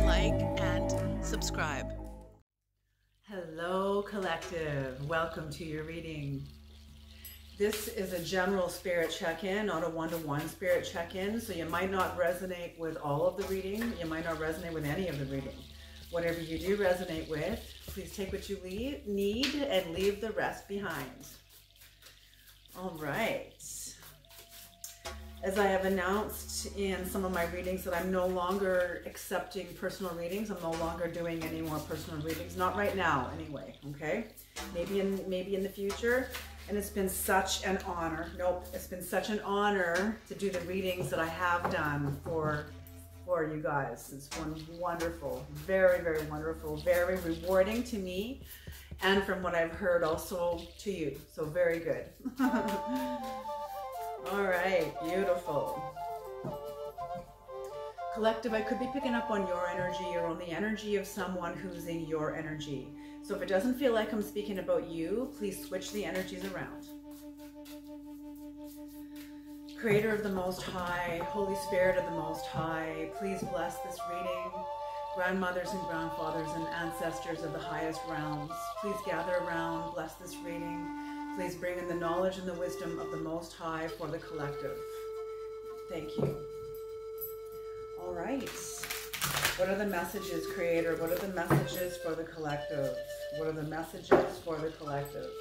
like, and subscribe. Hello, collective. Welcome to your reading. This is a general spirit check-in, not a one-to-one spirit check-in, so you might not resonate with all of the reading. You might not resonate with any of the reading. Whatever you do resonate with, please take what you need and leave the rest behind. All right. As I have announced in some of my readings that I'm no longer accepting personal readings. I'm no longer doing any more personal readings. Not right now, anyway, okay? Maybe in the future. And it's been such an honor. Nope, it's been such an honor to do the readings that I have done for you guys. It's been wonderful, very, very wonderful, very rewarding to me. And from what I've heard also to you. So very good. All right, beautiful. Collective, I could be picking up on your energy or on the energy of someone who's in your energy. So if it doesn't feel like I'm speaking about you, please switch the energies around. Creator of the Most High, Holy Spirit of the Most High, please bless this reading. Grandmothers and grandfathers and ancestors of the highest realms, please gather around, bless this reading. Please bring in the knowledge and the wisdom of the Most High for the collective. Thank you. All right. What are the messages, Creator? What are the messages for the collective? What are the messages for the collective?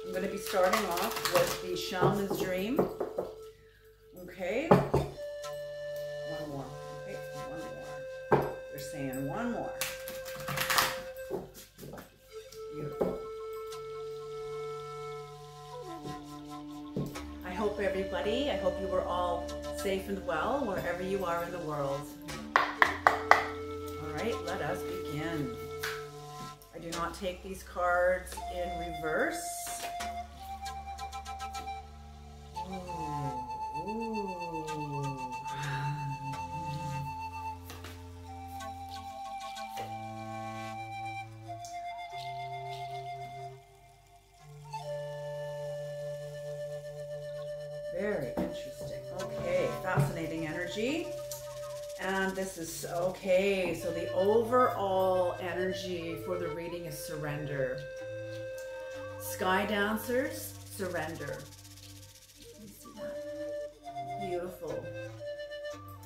I'm going to be starting off with the Shaman's Dream. Okay. One more. Okay, one more. They're saying one more. Beautiful. I hope everybody, I hope you were all safe and well wherever you are in the world. All right, let us begin. I do not take these cards in reverse. Ooh. Very interesting. Okay, fascinating energy. And this is, okay, so the overall energy for the reading is surrender. Sky Dancers, surrender. Can you see that? Beautiful.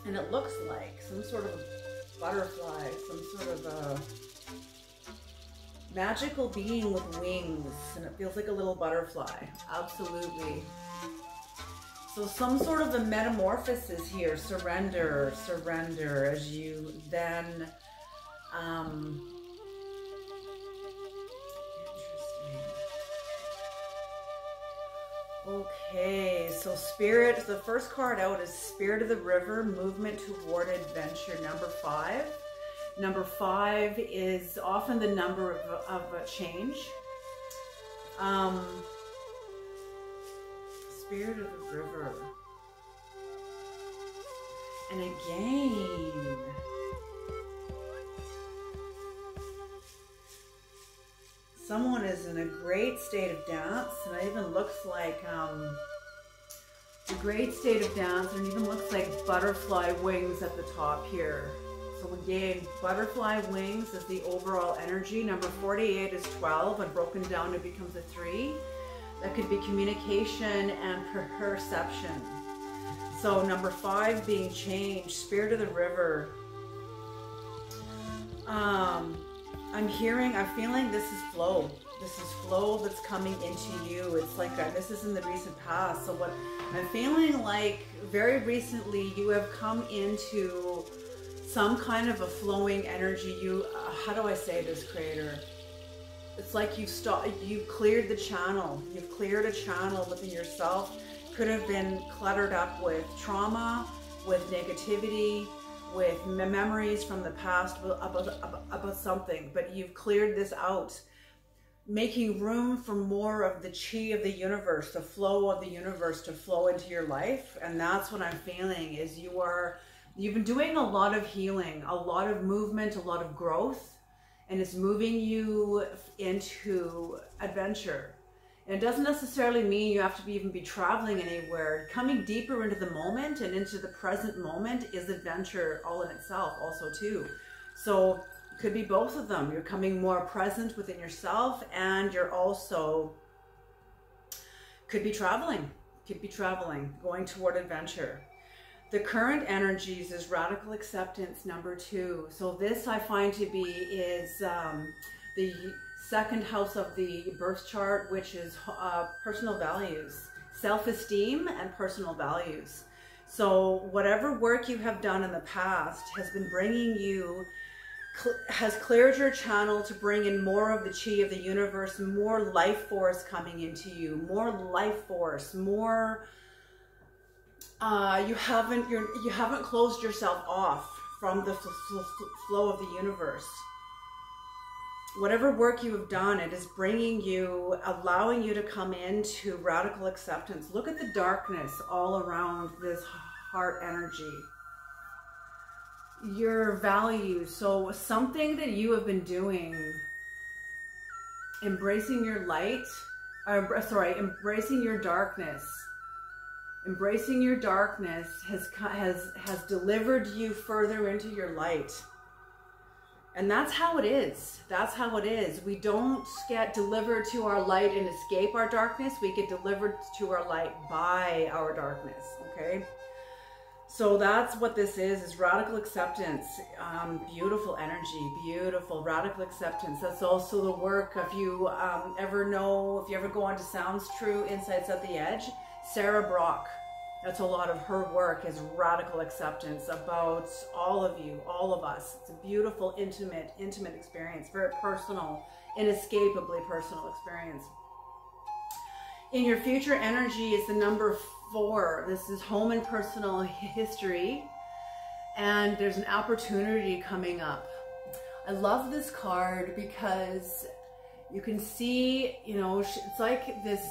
And it looks like some sort of a butterfly, some sort of a magical being with wings. And it feels like a little butterfly. Absolutely. So some sort of a metamorphosis here, surrender, surrender, as you then, interesting. Okay, so Spirit, the first card out is Spirit of the River, Movement Toward Adventure, number 5. Number 5 is often the number of a change. Spirit of the River. And again, someone is in a great state of dance, and it even looks like a great state of dance, and it even looks like butterfly wings at the top here. So again, butterfly wings is the overall energy. Number 48 is 12, and broken down it becomes a 3. That could be communication and perception. So number 5 being changed, Spirit of the River. I'm feeling this is flow. This is flow that's coming into you. It's like this is in the recent past. So what I'm feeling like very recently you have come into some kind of a flowing energy. How do I say this, Creator? It's like you've cleared the channel. You've cleared a channel within yourself. Could have been cluttered up with trauma, with negativity, with memories from the past about something. But you've cleared this out, making room for more of the chi of the universe, the flow of the universe to flow into your life. And that's what I'm feeling is you've been doing a lot of healing, a lot of movement, a lot of growth. And it's moving you into adventure. And it doesn't necessarily mean you have to even be traveling anywhere. Coming deeper into the moment and into the present moment is adventure all in itself also too. So it could be both of them. You're coming more present within yourself, and you're also could be traveling, going toward adventure. The current energies is radical acceptance, number 2. So this I find to be is the second house of the birth chart, which is personal values, self-esteem and personal values. So whatever work you have done in the past has been bringing you, has cleared your channel to bring in more of the chi of the universe, more life force coming into you, more life force, more, you haven't closed yourself off from the flow of the universe. Whatever work you have done, it is bringing you, allowing you to come into radical acceptance. Look at the darkness all around this heart energy. Your values, so something that you have been doing, embracing your light, embracing your darkness. Embracing your darkness has delivered you further into your light. And that's how it is. That's how it is. We don't get delivered to our light and escape our darkness. We get delivered to our light by our darkness, okay? So that's what this is radical acceptance. Beautiful energy, beautiful, radical acceptance. That's also the work, if you ever go on to Sounds True, Insights at the Edge, Sarah Brock. That's a lot of her work is radical acceptance about all of you, all of us. It's a beautiful, intimate experience, very personal, inescapably personal experience. In your future energy is the number 4. This is home and personal history, and there's an opportunity coming up. I love this card because you can see, you know, it's like this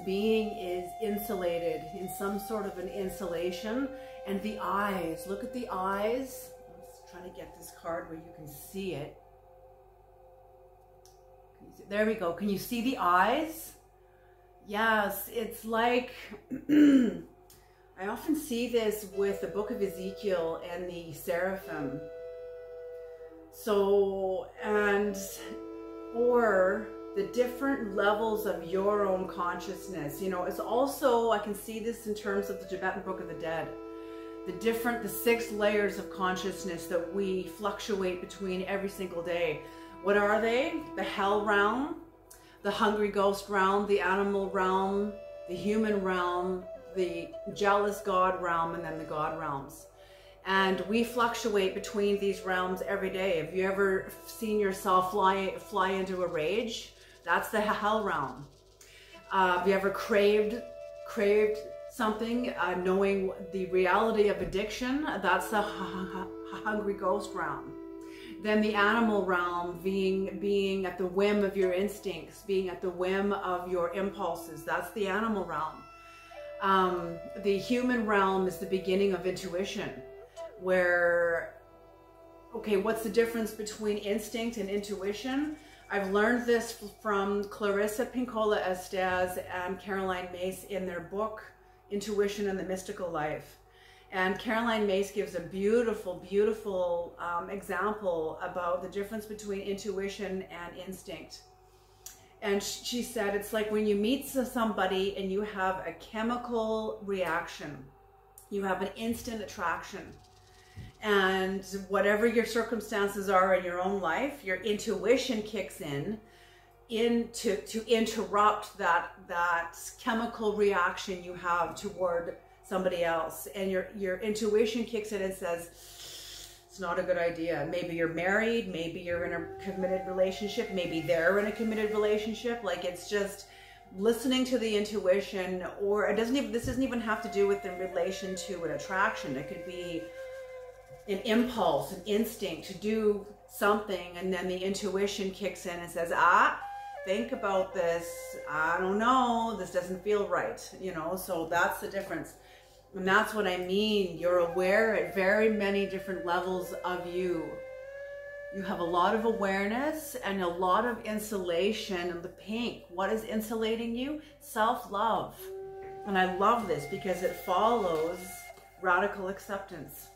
being is insulated in some sort of an insulation, and the eyes, look at the eyes. Let's try to get this card where you can see it. There we go. Can you see the eyes? Yes, it's like, I often see this with the book of Ezekiel and the seraphim. So, or the different levels of your own consciousness. You know, it's also, I can see this in terms of the Tibetan Book of the Dead. The 6 layers of consciousness that we fluctuate between every single day. What are they? The hell realm, the hungry ghost realm, the animal realm, the human realm, the jealous God realm, and then the God realms. And we fluctuate between these realms every day. Have you ever seen yourself fly into a rage? That's the hell realm. Have you ever craved something, knowing the reality of addiction? That's the hungry ghost realm. Then the animal realm, being at the whim of your instincts, being at the whim of your impulses. That's the animal realm. The human realm is the beginning of intuition, where, okay, what's the difference between instinct and intuition? I've learned this from Clarissa Pinkola Estes and Caroline Myss in their book, Intuition and the Mystical Life. And Caroline Myss gives a beautiful, beautiful example about the difference between intuition and instinct. And she said, it's like when you meet somebody and you have a chemical reaction, you have an instant attraction. And whatever your circumstances are in your own life, your intuition kicks in to interrupt that chemical reaction you have toward somebody else. And your intuition kicks in and says, it's not a good idea. Maybe you're married, maybe you're in a committed relationship, maybe they're in a committed relationship. Like, it's just listening to the intuition, or this doesn't even have to do with in relation to an attraction. It could be an impulse, an instinct to do something, and then the intuition kicks in and says, think about this. I don't know, this doesn't feel right, you know. So that's the difference. And that's what I mean. You're aware at very many different levels of you. You have a lot of awareness and a lot of insulation. And the pink, what is insulating you? Self-love. And I love this because it follows radical acceptance.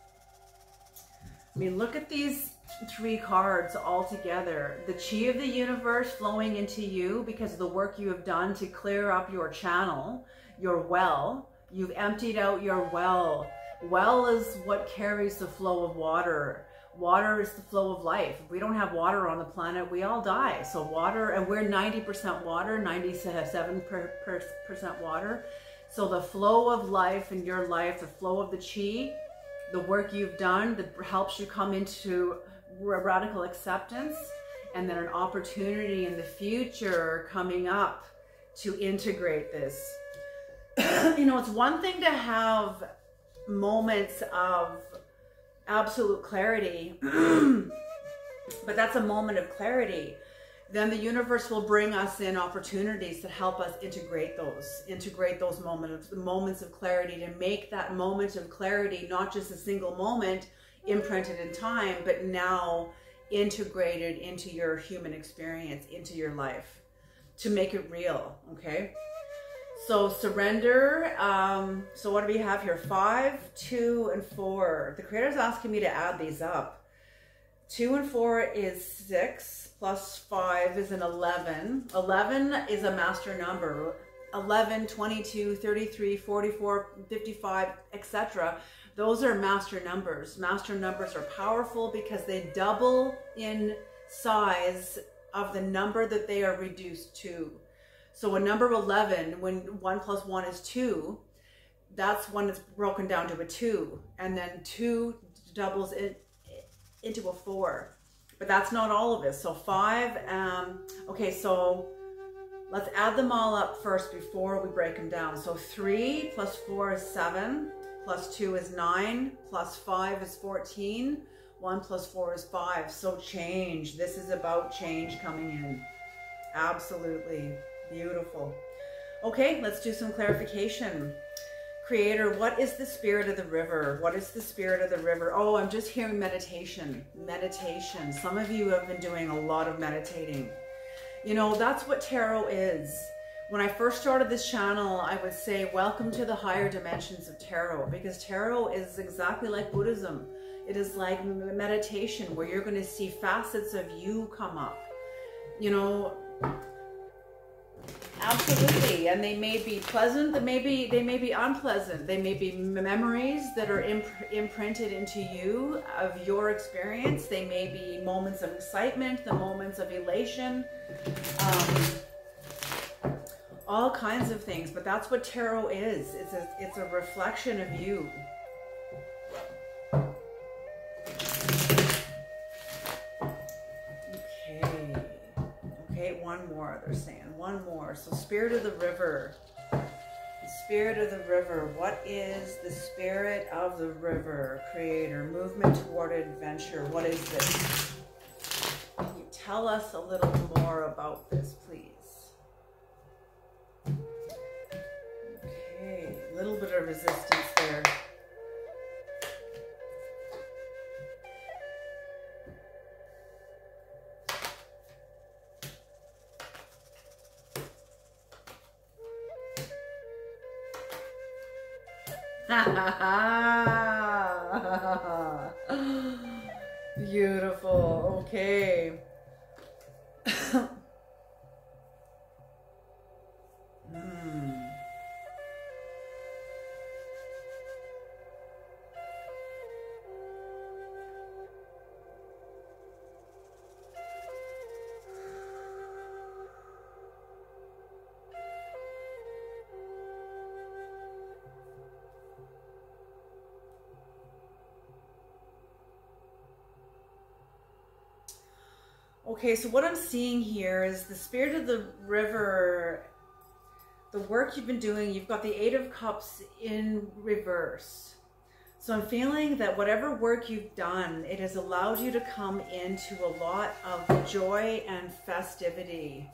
I mean, look at these 3 cards all together. The chi of the universe flowing into you because of the work you have done to clear up your channel, your well. You've emptied out your well. Well is what carries the flow of water. Water is the flow of life. If we don't have water on the planet, we all die. So water, and we're 90% water, 97% water. So the flow of life in your life, the flow of the chi, the work you've done that helps you come into radical acceptance, and then an opportunity in the future coming up to integrate this. You know, it's one thing to have moments of absolute clarity, but that's a moment of clarity. Then the universe will bring us in opportunities that help us integrate those moments of clarity, to make that moment of clarity not just a single moment imprinted in time, but now integrated into your human experience, into your life, to make it real. Okay, so surrender. So what do we have here? 5, 2, and 4. The Creator's asking me to add these up. 2 and 4 is 6, plus 5 is an 11. 11 is a master number. 11, 22, 33, 44, 55, etc. Those are master numbers. Master numbers are powerful because they double in size of the number that they are reduced to. So a number 11, when 1 plus 1 is 2, that's when it's broken down to a 2. And then 2 doubles it into a 4. But that's not all of it. So 5, okay, so let's add them all up first before we break them down. So 3 plus 4 is 7, plus 2 is 9, plus 5 is 14, 1 plus 4 is 5. So change. This is about change coming in. Absolutely. Beautiful. Okay, let's do some clarification. Creator, what is the spirit of the river? What is the spirit of the river? Oh, I'm just hearing meditation. Meditation. Some of you have been doing a lot of meditating. You know, that's what tarot is. When I first started this channel, I would say, welcome to the higher dimensions of tarot, because tarot is exactly like Buddhism. It is like meditation, where you're going to see facets of you come up. You know, absolutely. And they may be pleasant, they may be unpleasant. They may be memories that are imprinted into you of your experience. They may be moments of excitement, the moments of elation, all kinds of things. But that's what tarot is. It's a reflection of you. Okay, one more, they're saying. One more. So spirit of the river. Spirit of the river. What is the spirit of the river? Creator. Movement toward adventure. What is this? Can you tell us a little more about this, please? Okay, a little bit of resistance there. Beautiful. Okay. Okay, so what I'm seeing here is the spirit of the river, the work you've been doing. You've got the 8 of Cups in reverse. So I'm feeling that whatever work you've done, it has allowed you to come into a lot of joy and festivity.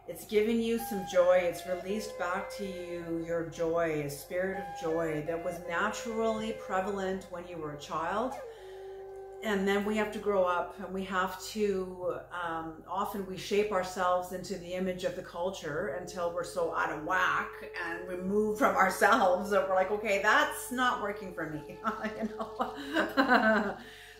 It's given you some joy. It's released back to you your joy, a spirit of joy that was naturally prevalent when you were a child. And then we have to grow up, and we have to, often we shape ourselves into the image of the culture until we're so out of whack and removed from ourselves that we're like, okay, that's not working for me, you know?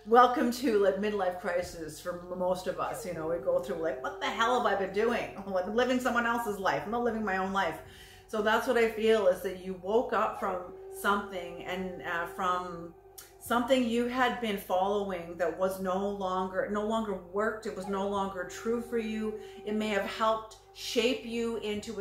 welcome to like midlife crisis for most of us. You know, we go through like, what the hell have I been doing? I'm living someone else's life. I'm not living my own life. So that's what I feel, is that you woke up from something, and from something you had been following that was no longer worked. It was no longer true for you. It may have helped shape you into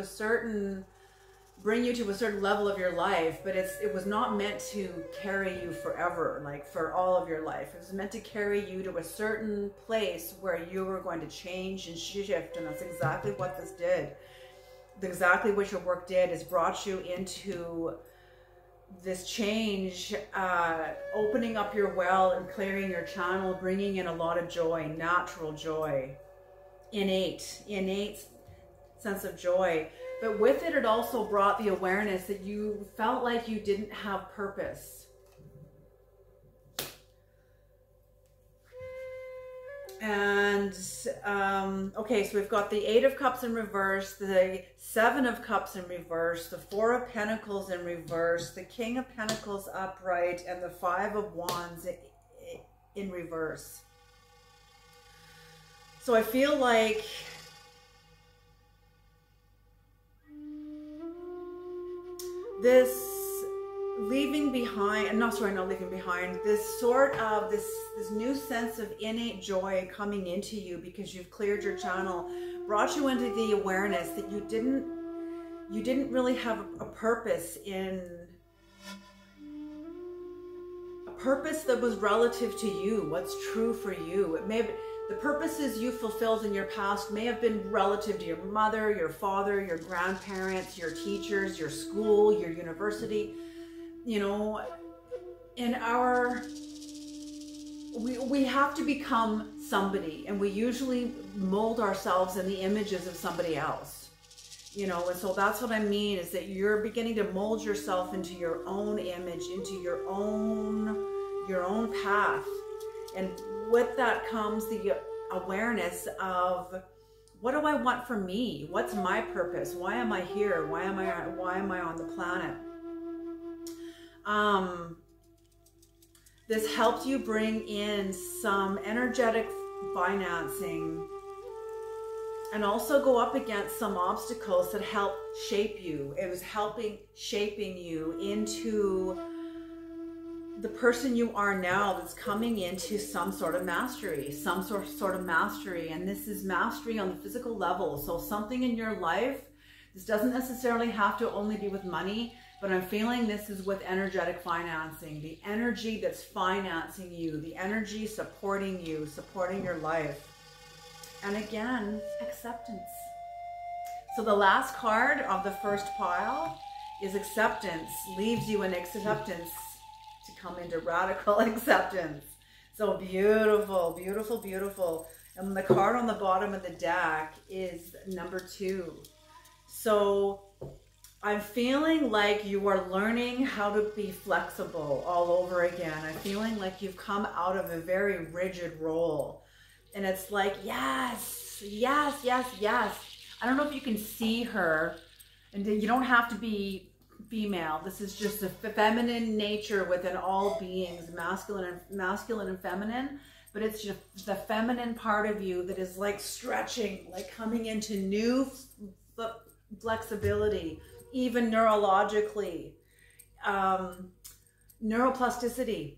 bring you to a certain level of your life, but it was not meant to carry you forever, like for all of your life. It was meant to carry you to a certain place where you were going to change and shift, and that's exactly what this did. Exactly what your work did is brought you into this change, opening up your well and clearing your channel, bringing in a lot of joy, natural joy, innate sense of joy. But with it, it also brought the awareness that you felt like you didn't have purpose. And okay, so we've got the 8 of Cups in reverse, the 7 of Cups in reverse, the 4 of Pentacles in reverse, the King of Pentacles upright, and the 5 of Wands in reverse. So I feel like this leaving behind, not leaving behind, this sort of, this new sense of innate joy coming into you because you've cleared your channel, brought you into the awareness that you didn't really have a purpose that was relative to you, what's true for you. It may have, the purposes you fulfilled in your past may have been relative to your mother, your father, your grandparents, your teachers, your school, your university. You know, we have to become somebody, and we usually mold ourselves in the images of somebody else, you know. And so that's what I mean, is that you're beginning to mold yourself into your own image, into your own path. And with that comes the awareness of, what do I want for me? What's my purpose? Why am I here? Why am I on the planet? This helped you bring in some energetic financing, and also go up against some obstacles that helped shape you. It was shaping you into the person you are now, that's coming into some sort of mastery, and this is mastery on the physical level. So something in your life, this doesn't necessarily have to only be with money, but I'm feeling this is with energetic financing, the energy that's financing you, the energy supporting you, supporting your life. And again, acceptance. So the last card of the first pile is acceptance, leaves you in acceptance to come into radical acceptance. So beautiful, beautiful, beautiful. And the card on the bottom of the deck is number 2. So I'm feeling like you are learning how to be flexible all over again. I'm feeling like you've come out of a very rigid role. And it's like, yes, yes, yes, yes. I don't know if you can see her, and you don't have to be female. This is just the feminine nature within all beings, masculine and feminine. But it's just the feminine part of you that is like stretching, like coming into new flexibility, even neurologically. Neuroplasticity,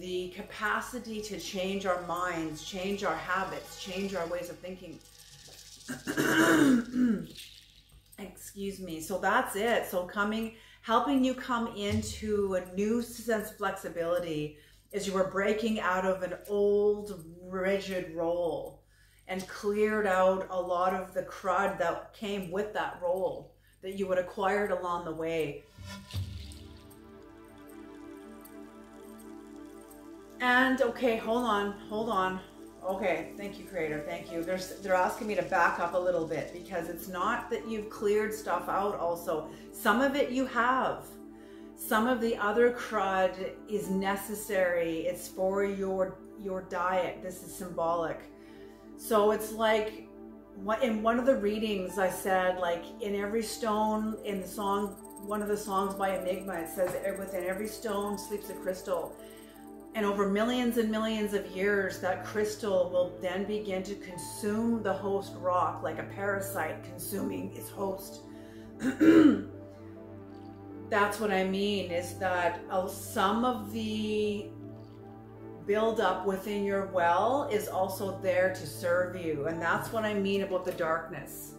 the capacity to change our minds, change our habits, change our ways of thinking. Excuse me. So that's it. So helping you come into a new sense of flexibility as you were breaking out of an old rigid role and cleared out a lot of the crud that came with that role that you had acquired along the way. And okay, hold on. Okay, thank you, Creator, thank you. They're asking me to back up a little bit, because it's not that you've cleared stuff out also. Some of it you have. Some of the other crud is necessary. It's for your diet. This is symbolic. So it's like, in one of the readings I said, like, in every stone, in the song, one of the songs by Enigma, it says, within every stone sleeps a crystal. And over millions and millions of years, that crystal will then begin to consume the host rock like a parasite consuming its host. That's what I mean, is that some of the buildup within your well is also there to serve you. And that's what I mean about the darkness.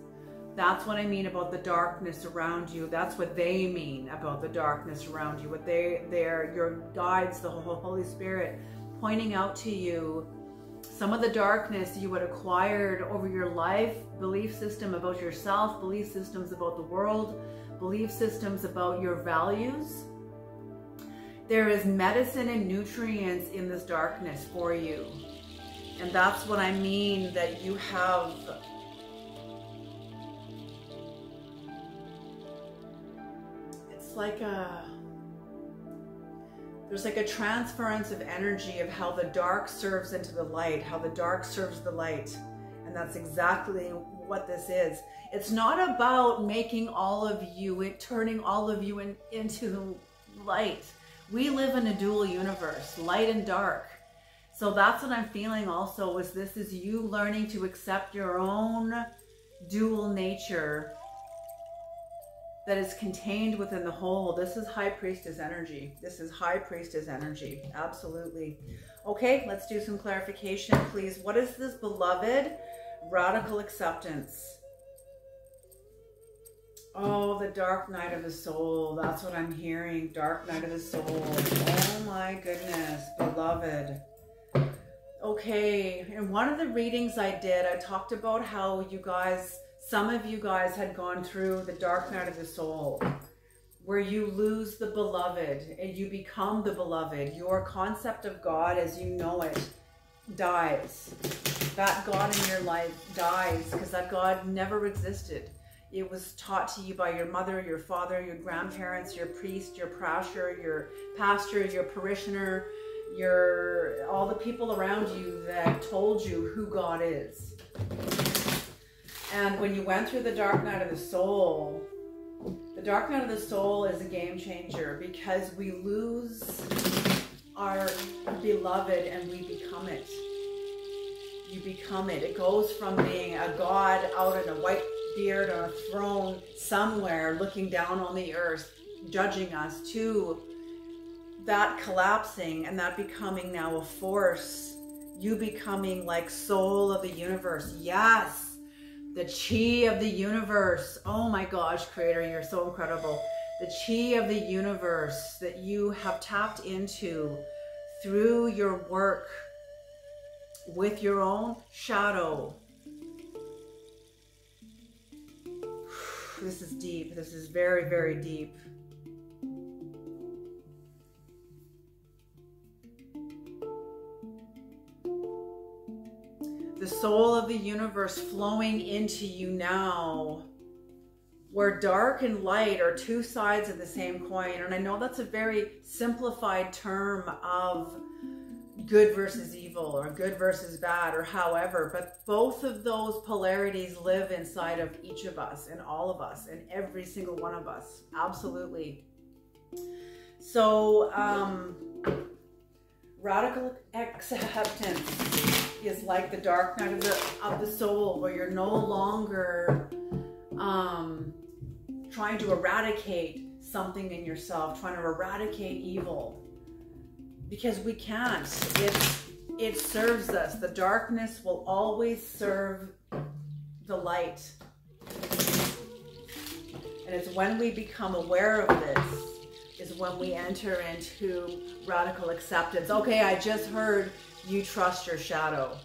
That's what I mean about the darkness around you. That's what they mean about the darkness around you. What they're your guides, the Holy Spirit, pointing out to you some of the darkness you had acquired over your life, belief system about yourself, belief systems about the world, belief systems about your values. There is medicine and nutrients in this darkness for you. And that's what I mean, that you have there's like a transference of energy of how the dark serves into the light, how the dark serves the light. And that's exactly what this is. It's not about making all of you, turning all of you into light. We live in a dual universe, light and dark. So that's what I'm feeling also, is this is you learning to accept your own dual nature that is contained within the whole. This is High Priestess energy. This is High Priestess energy. Absolutely. Okay, let's do some clarification, please. What is this, beloved? Radical acceptance. Oh, the dark night of the soul. That's what I'm hearing. Dark night of the soul. Oh my goodness, beloved. Okay, in one of the readings I did, I talked about how you guys, some of you guys had gone through the dark night of the soul, where you lose the beloved and you become the beloved. Your concept of God as you know it dies. That God in your life dies because that God never existed. It was taught to you by your mother, your father, your grandparents, your priest, your pastor, your parishioner, all the people around you that told you who God is. And when you went through the dark night of the soul is a game changer, because we lose our beloved and we become it. You become it. It goes from being a God out in a white beard on a throne somewhere looking down on the earth, judging us, to that collapsing and that becoming now a force. You becoming like soul of the universe. Yes. The chi of the universe. Oh my gosh, Creator, you're so incredible. The chi of the universe that you have tapped into through your work with your own shadow. This is deep. This is very, very deep. The soul of the universe flowing into you now, where dark and light are two sides of the same coin. And I know that's a very simplified term of good versus evil or good versus bad or however, but both of those polarities live inside of each of us and all of us and every single one of us. Absolutely. So radical acceptance is like the dark night of the soul, where you're no longer trying to eradicate something in yourself, trying to eradicate evil, because we can't. It serves us. The darkness will always serve the light, and it's when we become aware of this is when we enter into radical acceptance. Okay, I just heard you trust your shadow.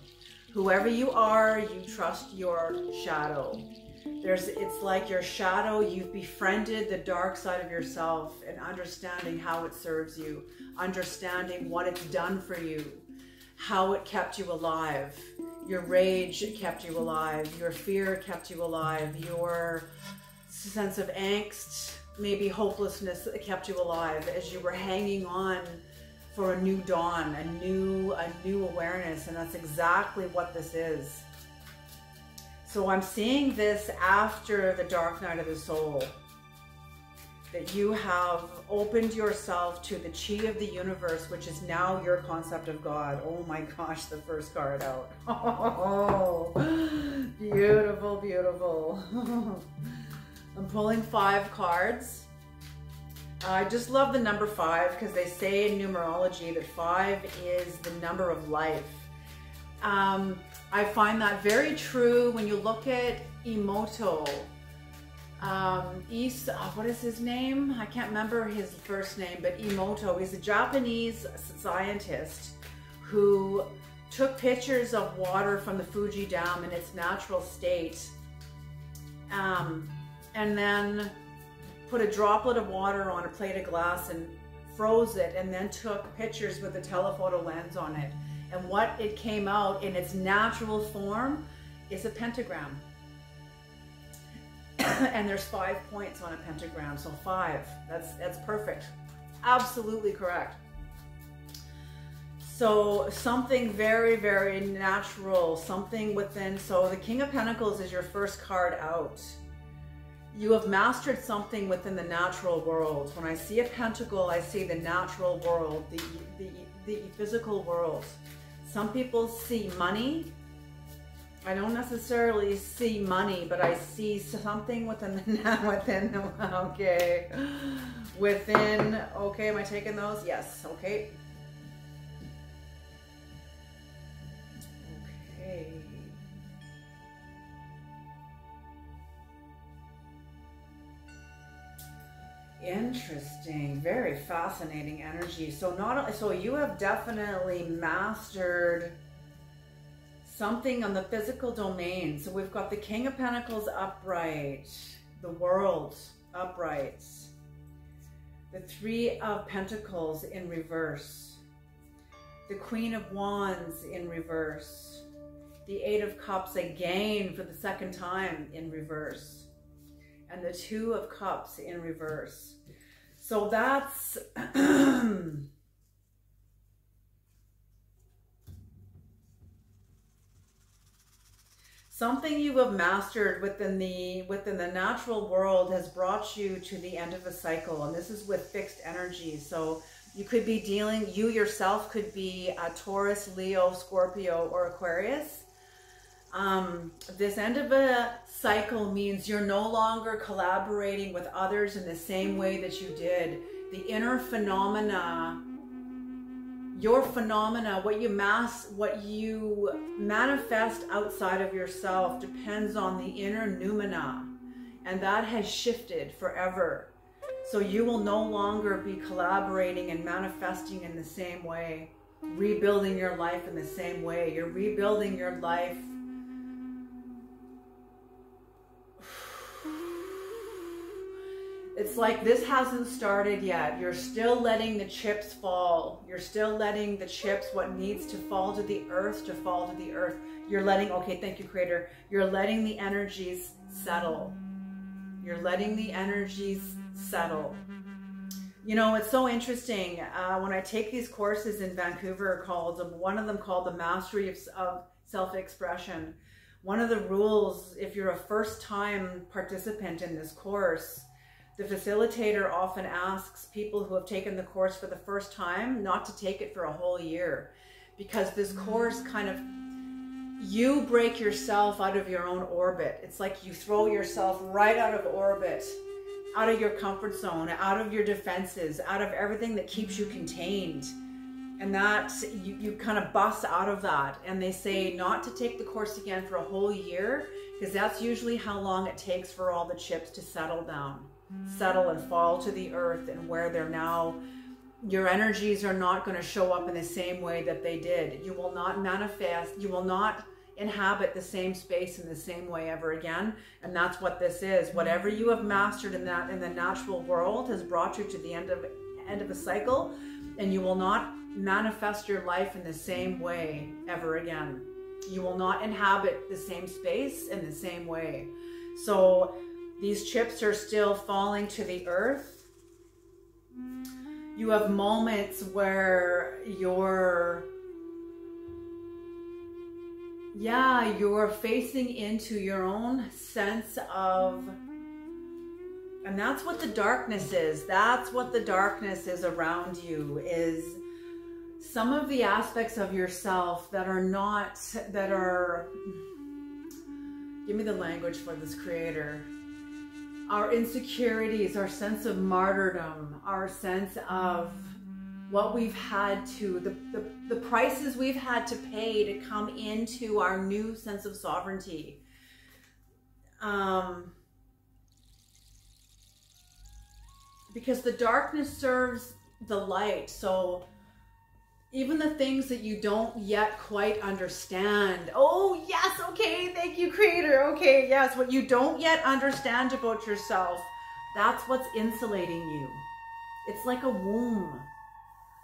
Whoever you are, you trust your shadow. It's like your shadow, you've befriended the dark side of yourself and understanding how it serves you, understanding what it's done for you, how it kept you alive. Your rage kept you alive. Your fear kept you alive. Your sense of angst, maybe hopelessness, kept you alive as you were hanging on for a new dawn, a new awareness. And that's exactly what this is. So I'm seeing this after the dark night of the soul. that you have opened yourself to the chi of the universe, which is now your concept of God. Oh my gosh, the first card out. Oh, beautiful, beautiful. I'm pulling 5 cards. I just love the number 5 because they say in numerology that 5 is the number of life. I find that very true when you look at Emoto. What is his name? I can't remember his first name, but Emoto. He's a Japanese scientist who took pictures of water from the Fuji Dam in its natural state, and then put a droplet of water on a plate of glass and froze it, and then took pictures with a telephoto lens on it. And what it came out in its natural form is a pentagram. And there's 5 points on a pentagram, so 5. That's perfect. Absolutely correct. So something very, very natural, something within. So the King of Pentacles is your first card out. You have mastered something within the natural world. When I see a pentacle, I see the natural world, the physical world. Some people see money. I don't necessarily see money, but I see something within okay. Within, okay, am I taking those? Yes, okay. Okay. Interesting, very fascinating energy. So you have definitely mastered something on the physical domain. So we've got the King of Pentacles upright, the World upright, the 3 of Pentacles in reverse, the Queen of Wands in reverse, the 8 of Cups again for the 2nd time in reverse, and the 2 of Cups in reverse. So that's something you have mastered within the natural world has brought you to the end of a cycle, and this is with fixed energy. So you could be dealing, you yourself could be a Taurus, Leo, Scorpio, or Aquarius. This end of a cycle means you're no longer collaborating with others in the same way that you did. The inner phenomena, your phenomena, what you manifest outside of yourself depends on the inner noumena, and that has shifted forever. So you will no longer be collaborating and manifesting in the same way, rebuilding your life in the same way. You're rebuilding your life. It's like this hasn't started yet. You're still letting the chips fall. You're still letting the chips, what needs to fall to the earth, to fall to the earth. You're letting, okay, thank you, Creator. You're letting the energies settle. You're letting the energies settle. You know, it's so interesting. When I take these courses in Vancouver, one of them called the Mastery of Self-Expression. One of the rules, if you're a first-time participant in this course, the facilitator often asks people who have taken the course for the first time not to take it for a whole year, because this course kind of, you break yourself out of your own orbit. It's like you throw yourself right out of orbit, out of your comfort zone, out of your defenses, out of everything that keeps you contained. And that you kind of bust out of that. And they say not to take the course again for a whole year, because that's usually how long it takes for all the chips to settle down, settle and fall to the earth, and where they're now, your energies are not going to show up in the same way that they did. You will not manifest, you will not inhabit the same space in the same way ever again. And that's what this is. Whatever you have mastered in the natural world has brought you to the end of a cycle, and you will not manifest your life in the same way ever again. You will not inhabit the same space in the same way. So these chips are still falling to the earth. You have moments where you're facing into your own sense of And that's what the darkness is. That's what the darkness is around you, is some of the aspects of yourself that are not, that are, give me the language for this, Creator. Our insecurities, our sense of martyrdom, our sense of what we've had to, the prices we've had to pay to come into our new sense of sovereignty. Because the darkness serves the light. So even the things that you don't yet quite understand. Oh, yes. Okay. Thank you, Creator. Okay. Yes. What you don't yet understand about yourself, that's what's insulating you. It's like a womb.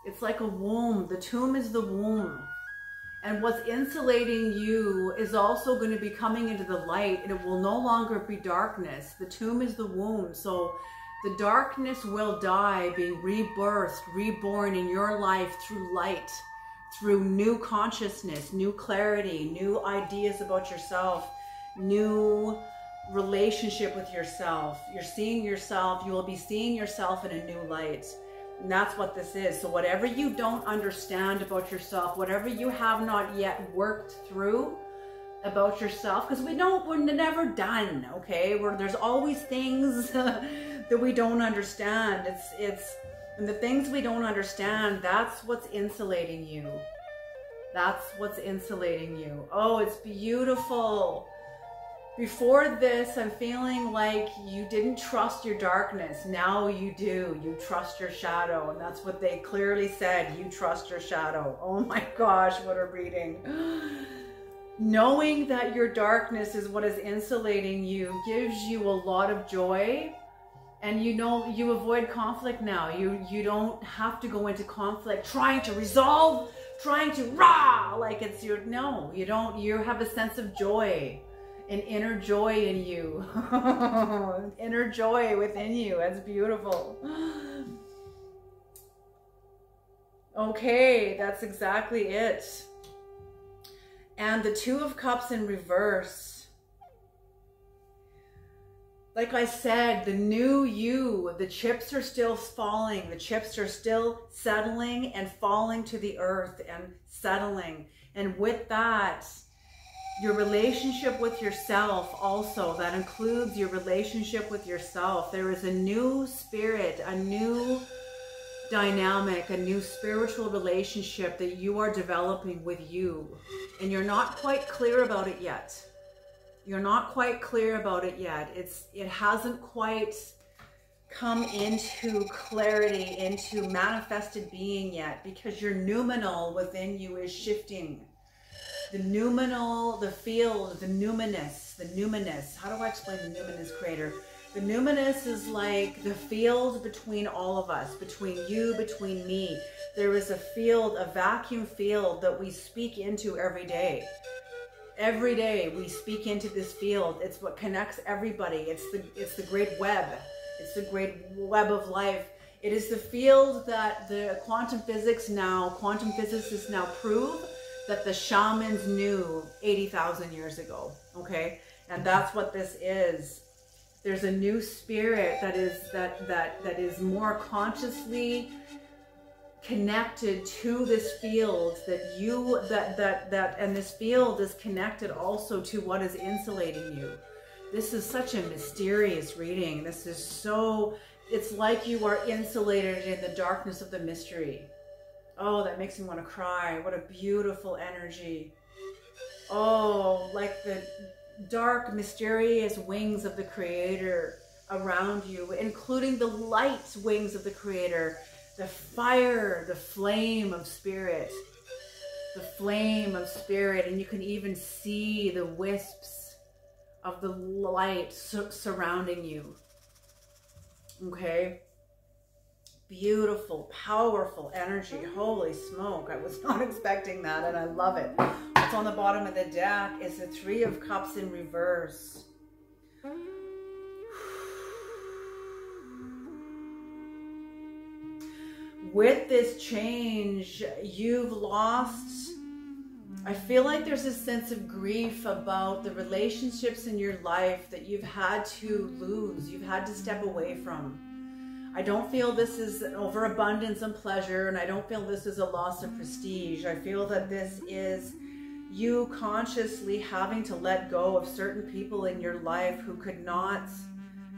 It's like a womb. The tomb is the womb. And what's insulating you is also going to be coming into the light, and it will no longer be darkness. The tomb is the womb. So the darkness will die, being rebirthed, reborn in your life through light, through new consciousness, new clarity, new ideas about yourself, new relationship with yourself. You're seeing yourself, you will be seeing yourself in a new light. And that's what this is. So whatever you don't understand about yourself, whatever you have not yet worked through about yourself, because we're never done, okay? There's always things that we don't understand. And the things we don't understand, that's what's insulating you. That's what's insulating you. Oh, it's beautiful. Before this, I'm feeling like you didn't trust your darkness. Now you do. You trust your shadow. And that's what they clearly said. You trust your shadow. Oh my gosh, what a reading. Knowing that your darkness is what is insulating you gives you a lot of joy. And you know, you avoid conflict now. You don't have to go into conflict trying to resolve, trying to like it's your, no, you don't. You have a sense of joy. An inner joy in you. Inner joy within you. That's beautiful. Okay, that's exactly it. And the Two of Cups in reverse. Like I said, the new you, the chips are still falling. The chips are still settling and falling to the earth and settling. And with that, your relationship with yourself also, that includes your relationship with yourself. There is a new spirit, a new dynamic, a new spiritual relationship that you are developing with you. And you're not quite clear about it yet. You're not quite clear about it yet. It hasn't quite come into clarity, into manifested being yet, because your noumenal within you is shifting. The noumenal, the field, the numinous. How do I explain the numinous, Creator? The numinous is like the field between all of us, between you, between me. There is a field, a vacuum field that we speak into every day. Every day we speak into this field. It's what connects everybody. It's the great web. It's the great web of life. It is the field that the quantum physicists now prove that the shamans knew 80,000 years ago, okay? And that's what this is. There's a new spirit that is more consciously connected to this field, and this field is connected also to what is insulating you. This is such a mysterious reading. This is so, it's like you are insulated in the darkness of the mystery. Oh, that makes me want to cry. What a beautiful energy. Oh, like the dark, mysterious wings of the Creator around you, including the light wings of the Creator, the fire, the flame of spirit. The flame of spirit. And you can even see the wisps of the light surrounding you. Okay? Beautiful, powerful energy. Holy smoke. I was not expecting that, and I love it. What's on the bottom of the deck is the Three of Cups in reverse. With this change, you've lost I feel like there's a sense of grief about the relationships in your life that you've had to lose, you've had to step away from. I don't feel this is an overabundance and pleasure, and I don't feel this is a loss of prestige. I feel that this is you consciously having to let go of certain people in your life who could not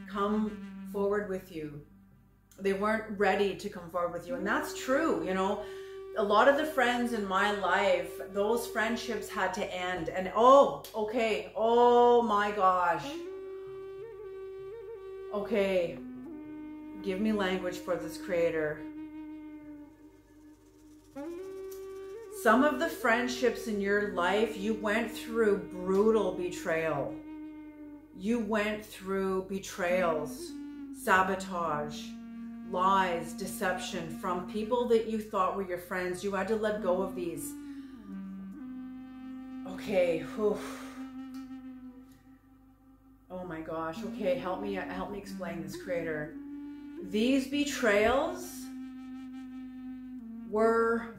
come forward with you. They weren't ready to come forward with you. And that's true, you know. A lot of the friends in my life, those friendships had to end. And oh, okay, oh my gosh. Okay, give me language for this, Creator. Some of the friendships in your life, you went through brutal betrayal. You went through betrayals, sabotage, lies, deception from people that you thought were your friends. You had to let go of these. Okay. Whew. Oh my gosh. Okay, help me explain this, Creator. These betrayals were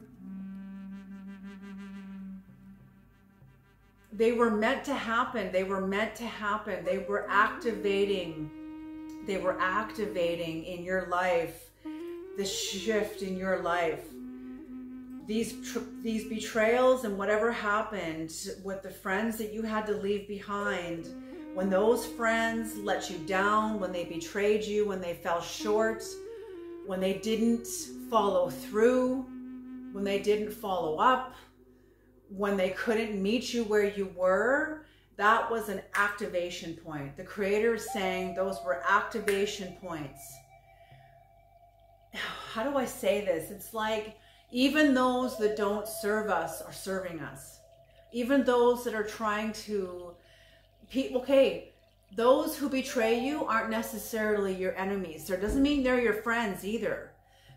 meant to happen. They were meant to happen. They were activating in your life the shift in your life. These betrayals and whatever happened with the friends that you had to leave behind, when those friends let you down, when they betrayed you, when they fell short, when they didn't follow through, when they didn't follow up, when they couldn't meet you where you were, that was an activation point. The Creator is saying those were activation points. How do I say this? It's like even those that don't serve us are serving us. Even those that are trying to, okay, those who betray you aren't necessarily your enemies. That doesn't mean they're your friends either.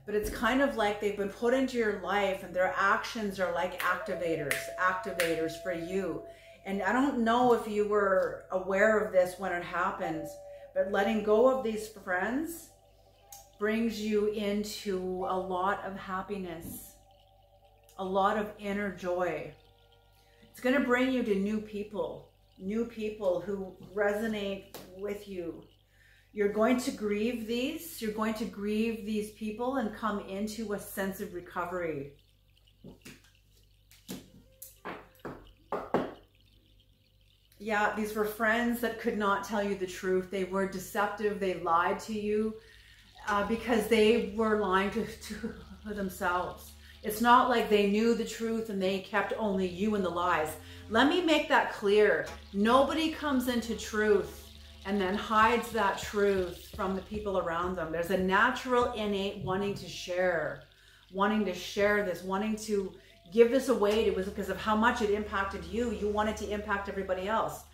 But it's kind of like they've been put into your life and their actions are like activators for you. And I don't know if you were aware of this when it happened, but letting go of these friends brings you into a lot of happiness, a lot of inner joy. It's going to bring you to new people who resonate with you. You're going to grieve these. You're going to grieve these people and come into a sense of recovery. Yeah, these were friends that could not tell you the truth. They were deceptive. They lied to you because they were lying to themselves. It's not like they knew the truth and they kept only you in the lies. Let me make that clear. Nobody comes into truth and then hides that truth from the people around them. There's a natural, innate wanting to share this, wanting to give this away. It was because of how much it impacted you. You wanted to impact everybody else.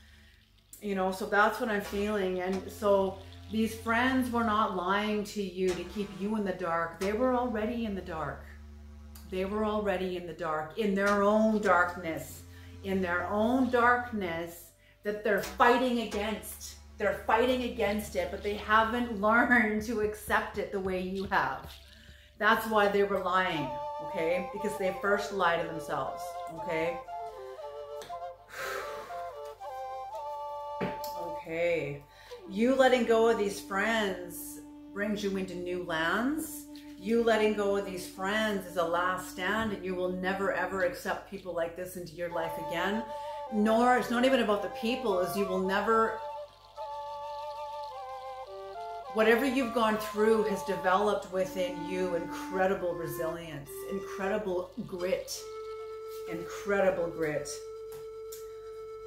You know, so that's what I'm feeling. And so these friends were not lying to you to keep you in the dark. They were already in the dark. They were already in the dark, in their own darkness, that they're fighting against. They're fighting against it, but they haven't learned to accept it the way you have. That's why they were lying, okay? Because they first lied to themselves, okay? Okay. You letting go of these friends brings you into new lands. You letting go of these friends is a last stand, and you will never ever accept people like this into your life again. Nor, it's not even about the people, is you will never... Whatever you've gone through has developed within you incredible resilience, incredible grit, incredible grit.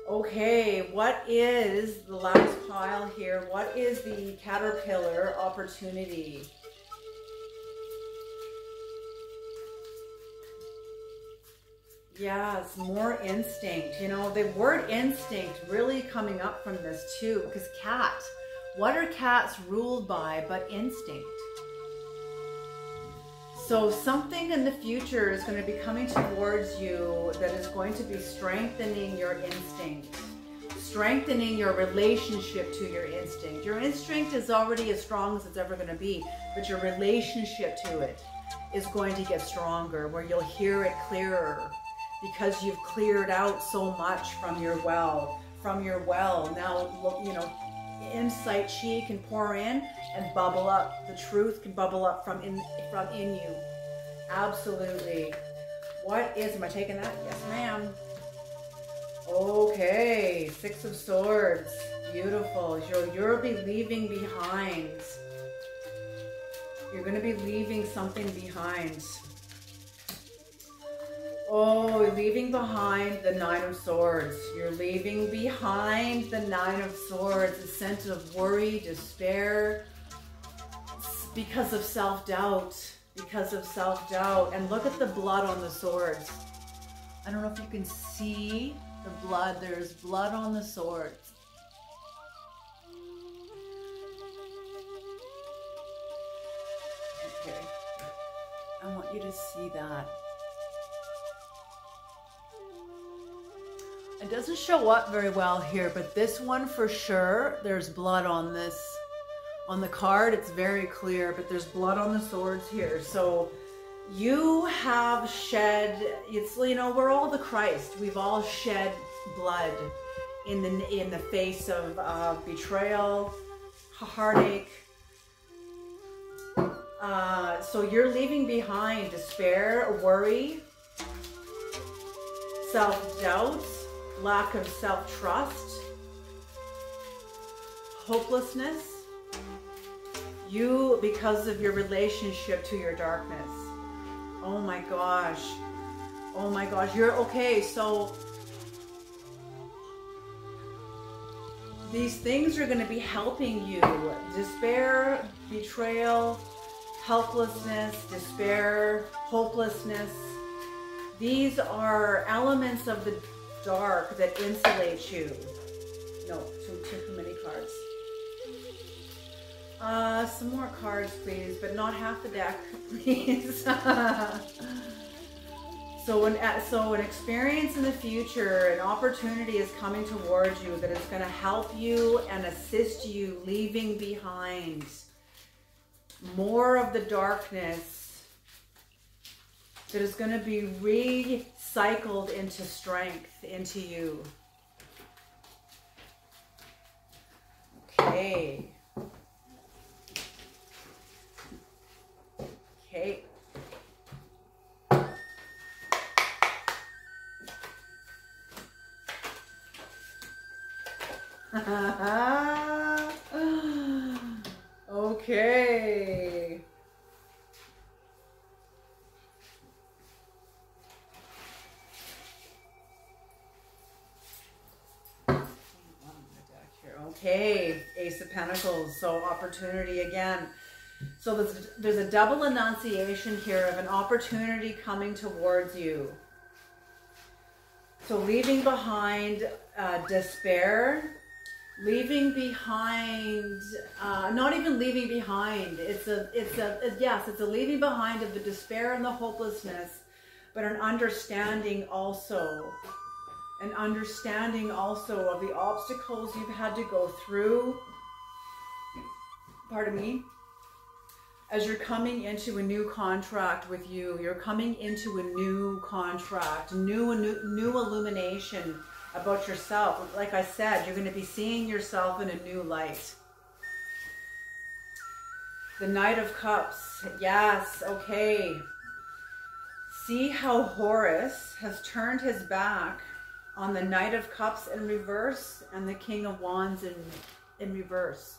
Okay, what is the last pile here? What is the caterpillar opportunity? Yes, more instinct. You know, the word instinct really coming up from this too, because cat. What are cats ruled by but instinct? So something in the future is going to be coming towards you that is going to be strengthening your instinct, strengthening your relationship to your instinct. Your instinct is already as strong as it's ever going to be, but your relationship to it is going to get stronger, where you'll hear it clearer. because you've cleared out so much from your well. Now, you know, insight chi can pour in and bubble up. The truth can bubble up from in you. Absolutely. Am I taking that? Yes, ma'am. Okay, Six of Swords. Beautiful. You'll be leaving behind. You're going to be leaving something behind. Oh, you're leaving behind the Nine of Swords. You're leaving behind the Nine of Swords. A sense of worry, despair, because of self-doubt. Because of self-doubt. And look at the blood on the swords. I don't know if you can see the blood. There's blood on the swords. Okay. I want you to see that. It doesn't show up very well here, but this one for sure, there's blood on this. On the card, it's very clear, but there's blood on the swords here. So you have shed, it's, you know, we're all the Christ. We've all shed blood in the face of betrayal, heartache. So you're leaving behind despair, worry, self-doubt, lack of self-trust, hopelessness. You, because of your relationship to your darkness. Oh my gosh. Oh my gosh. You're okay. So these things are going to be helping you. Despair, betrayal, helplessness, despair, hopelessness. These are elements of the dark that insulate you. No, too many cards. Some more cards, please, but not half the deck, please. So an experience in the future, an opportunity is coming towards you that is going to help you and assist you leaving behind more of the darkness that is going to be recycled into strength into you. Okay. Okay. Okay. Okay, Ace of Pentacles, so opportunity again. So there's a double enunciation here of an opportunity coming towards you. So leaving behind despair, leaving behind, not even leaving behind. It's a leaving behind of the despair and the hopelessness, but an understanding also. An understanding also of the obstacles you've had to go through. Pardon me. As you're coming into a new contract with you, you're coming into a new contract, new illumination about yourself. Like I said, you're going to be seeing yourself in a new light. The Knight of Cups. Yes, okay. See how Horus has turned his back on the Knight of Cups in reverse and the King of Wands in reverse.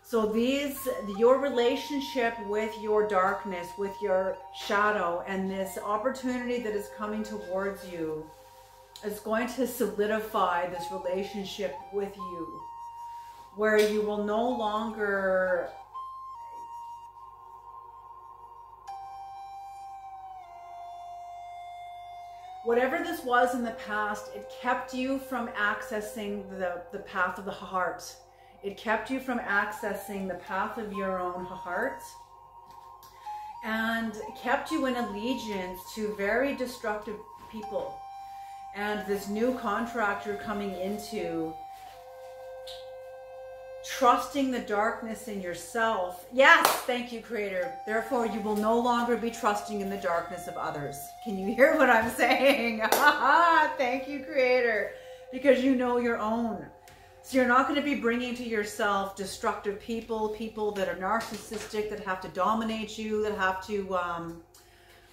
So your relationship with your darkness, with your shadow, and this opportunity that is coming towards you is going to solidify this relationship with you, where you will no longer whatever this was in the past, it kept you from accessing the path of the heart. It kept you from accessing the path of your own heart, and kept you in allegiance to very destructive people. And this new contract you're coming into trusting the darkness in yourself. Yes, thank you, Creator. Therefore, you will no longer be trusting in the darkness of others. Can you hear what I'm saying? Thank you, Creator, because you know your own. So you're not going to be bringing to yourself destructive people, people that are narcissistic, that have to dominate you, that have to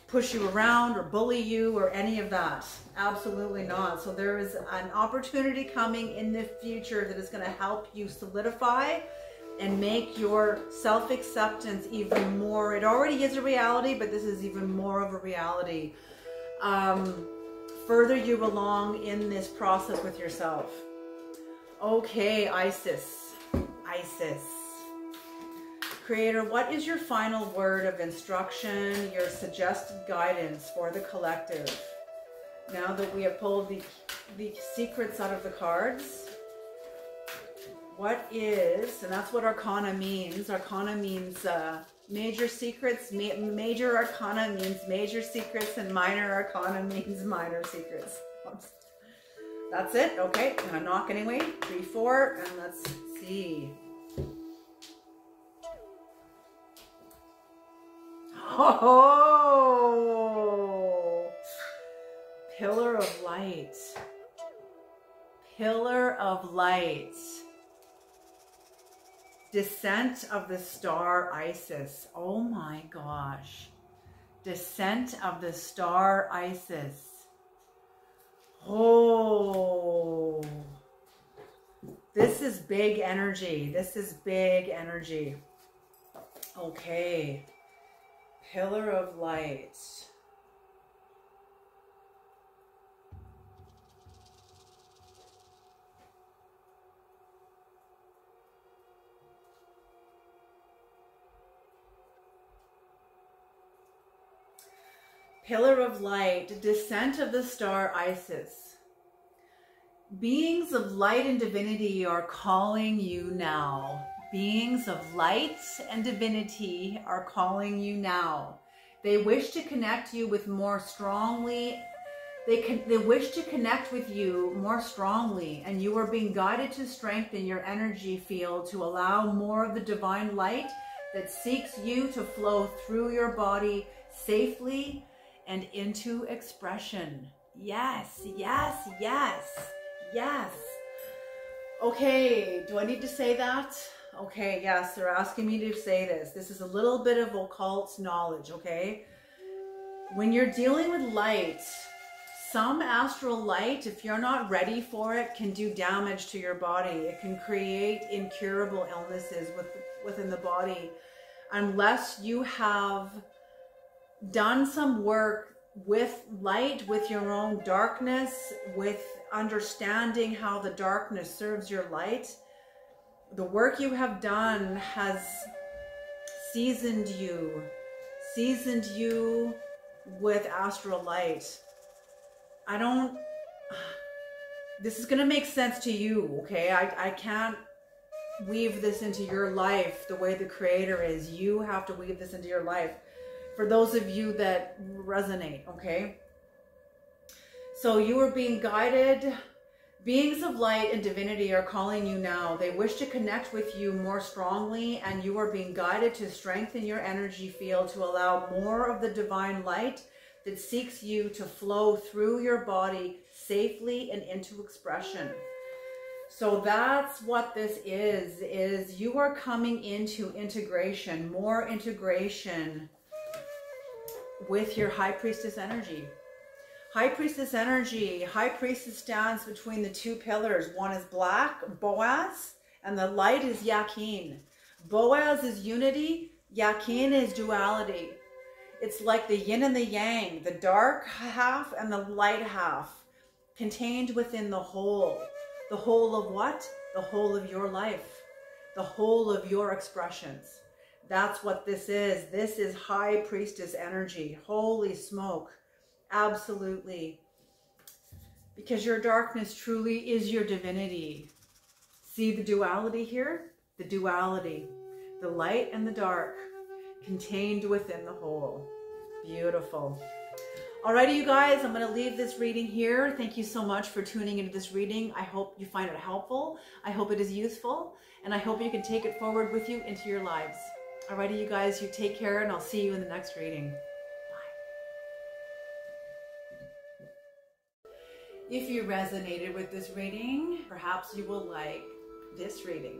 push you around or bully you or any of that. Absolutely not. So there is an opportunity coming in the future that is going to help you solidify and make your self-acceptance even more. It already is a reality, but this is even more of a reality. Further you along in this process with yourself. Okay, Isis. Creator, what is your final word of instruction, your suggested guidance for the collective? Now that we have pulled the secrets out of the cards, what is, and that's what Arcana means. Arcana means major secrets. Major Arcana means major secrets, and minor Arcana means minor secrets. That's it. Okay, I'm gonna knock anyway. 3, 4, and let's see. Oh, pillar of light. Pillar of light. Descent of the star Isis. Oh my gosh. Descent of the star Isis. Oh, this is big energy. This is big energy. Okay. Pillar of light. Pillar of light, descent of the star Isis. Beings of light and divinity are calling you now. Beings of light and divinity are calling you now. They wish to connect you with more strongly. They wish to connect with you more strongly, and you are being guided to strengthen your energy field to allow more of the divine light that seeks you to flow through your body safely and into expression. Yes, yes, yes, yes. Okay, do I need to say that? Okay, yes, they're asking me to say this. This is a little bit of occult knowledge, okay? When you're dealing with light, some astral light, if you're not ready for it, can do damage to your body. It can create incurable illnesses within the body. Unless you have done some work with light, with your own darkness, with understanding how the darkness serves your light, the work you have done has seasoned you with astral light. This is going to make sense to you, okay? I can't weave this into your life the way the Creator is. You have to weave this into your life. For those of you that resonate, okay? So you are being guided. Beings of light and divinity are calling you now. They wish to connect with you more strongly, and you are being guided to strengthen your energy field to allow more of the divine light that seeks you to flow through your body safely and into expression. So that's what this is you are coming into integration, more integration with your High Priestess energy. High Priestess energy. High Priestess stands between the two pillars. One is black, Boaz, and the light is Yakin. Boaz is unity. Yakin is duality. It's like the yin and the yang, the dark half and the light half, contained within the whole. The whole of what? The whole of your life. The whole of your expressions. That's what this is. This is High Priestess energy. Holy smoke. Absolutely. Because your darkness truly is your divinity. See the duality here? The duality. The light and the dark contained within the whole. Beautiful. Alrighty, you guys, I'm going to leave this reading here. Thank you so much for tuning into this reading. I hope you find it helpful. I hope it is useful. And I hope you can take it forward with you into your lives. Alrighty, you guys, you take care, and I'll see you in the next reading. Bye. If you resonated with this reading, perhaps you will like this reading.